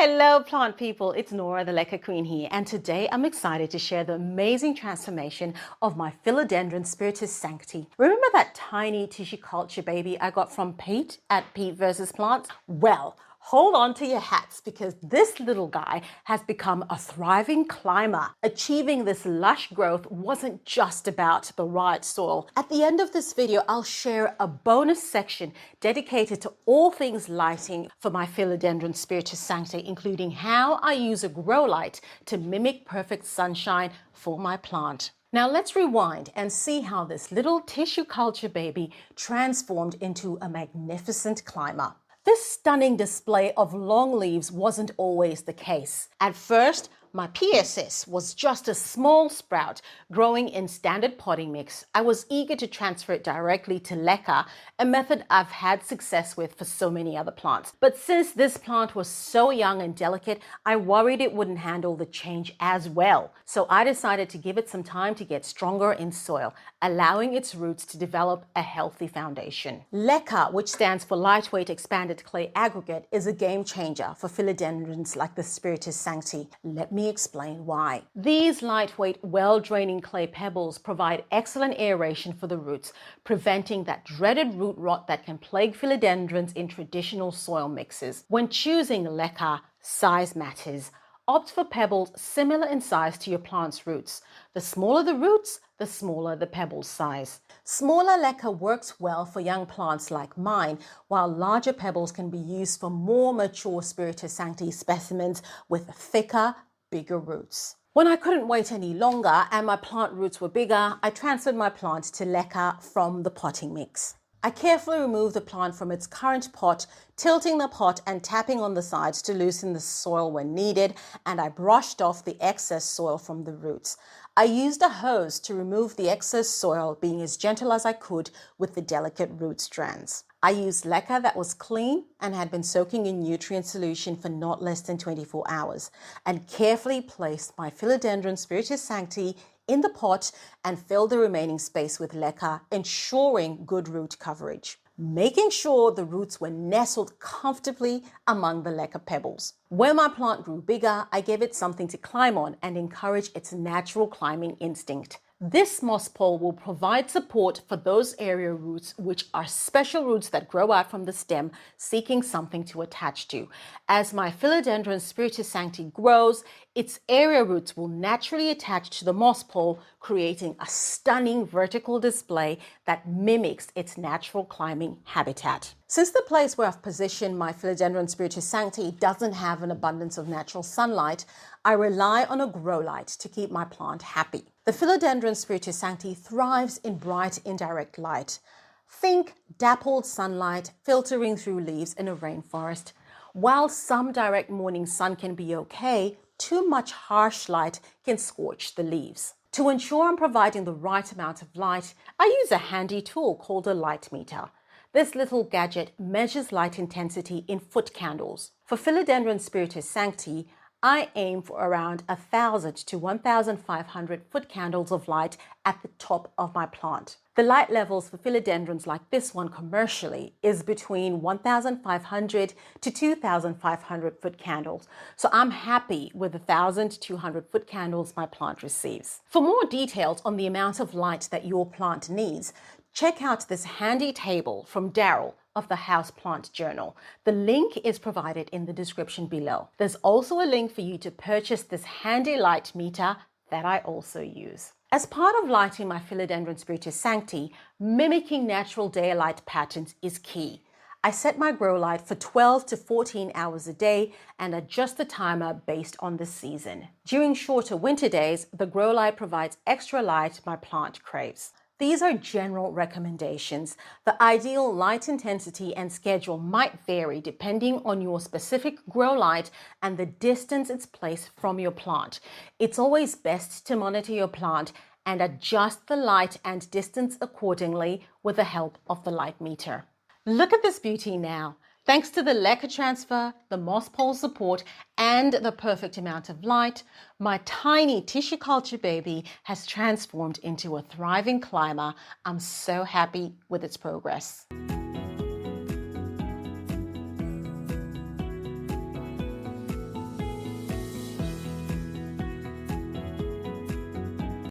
Hello, plant people. It's Nora, the Leca Queen here, and today I'm excited to share the amazing transformation of my Philodendron Spiritus Sancti. Remember that tiny tissue culture baby I got from Pete at Pete vs. Plants? Well, hold on to your hats because this little guy has become a thriving climber. Achieving this lush growth wasn't just about the right soil. At the end of this video, I'll share a bonus section dedicated to all things lighting for my Philodendron Spiritus Sancti, including how I use a grow light to mimic perfect sunshine for my plant. Now let's rewind and see how this little tissue culture baby transformed into a magnificent climber. This stunning display of long leaves wasn't always the case. At first, my PSS was just a small sprout growing in standard potting mix. I was eager to transfer it directly to leca, a method I've had success with for so many other plants. But since this plant was so young and delicate, I worried it wouldn't handle the change as well. So I decided to give it some time to get stronger in soil, allowing its roots to develop a healthy foundation. Leca, which stands for Lightweight Expanded Clay Aggregate, is a game changer for philodendrons like the Spiritus Sancti. Let me explain why. These lightweight, well-draining clay pebbles provide excellent aeration for the roots, preventing that dreaded root rot that can plague philodendrons in traditional soil mixes. When choosing leca, size matters. Opt for pebbles similar in size to your plant's roots. The smaller the roots, the smaller the pebble size. Smaller leca works well for young plants like mine, while larger pebbles can be used for more mature Spiritus Sancti specimens with thicker, bigger roots. When I couldn't wait any longer and my plant roots were bigger, I transferred my plant to leca from the potting mix. I carefully removed the plant from its current pot, tilting the pot and tapping on the sides to loosen the soil when needed, and I brushed off the excess soil from the roots. I used a hose to remove the excess soil, being as gentle as I could with the delicate root strands. I used leca that was clean and had been soaking in nutrient solution for not less than 24 hours, and carefully placed my Philodendron Spiritus Sancti in the pot and filled the remaining space with leca, ensuring good root coverage, making sure the roots were nestled comfortably among the leca pebbles. When my plant grew bigger, I gave it something to climb on and encourage its natural climbing instinct. This moss pole will provide support for those area roots, which are special roots that grow out from the stem, seeking something to attach to. As my Philodendron Spiritus Sancti grows, its area roots will naturally attach to the moss pole, creating a stunning vertical display that mimics its natural climbing habitat. Since the place where I've positioned my Philodendron Spiritus Sancti doesn't have an abundance of natural sunlight, I rely on a grow light to keep my plant happy. The Philodendron Spiritus Sancti thrives in bright indirect light. Think dappled sunlight filtering through leaves in a rainforest. While some direct morning sun can be okay, too much harsh light can scorch the leaves. To ensure I'm providing the right amount of light, I use a handy tool called a light meter. This little gadget measures light intensity in foot candles. For Philodendron Spiritus Sancti, I aim for around 1,000 to 1,500 foot candles of light at the top of my plant. The light levels for philodendrons like this one commercially is between 1,500 to 2,500 foot candles. So I'm happy with the 1,200 foot candles my plant receives. For more details on the amount of light that your plant needs, check out this handy table from Daryl of the Houseplant Journal. The link is provided in the description below. There's also a link for you to purchase this handy light meter that I also use. As part of lighting my Philodendron Spiritus Sancti, mimicking natural daylight patterns is key. I set my grow light for 12 to 14 hours a day and adjust the timer based on the season. During shorter winter days, the grow light provides extra light my plant craves. These are general recommendations. The ideal light intensity and schedule might vary depending on your specific grow light and the distance it's placed from your plant. It's always best to monitor your plant and adjust the light and distance accordingly with the help of the light meter. Look at this beauty now. Thanks to the leca transfer, the moss pole support, and the perfect amount of light, my tiny tissue culture baby has transformed into a thriving climber. I'm so happy with its progress.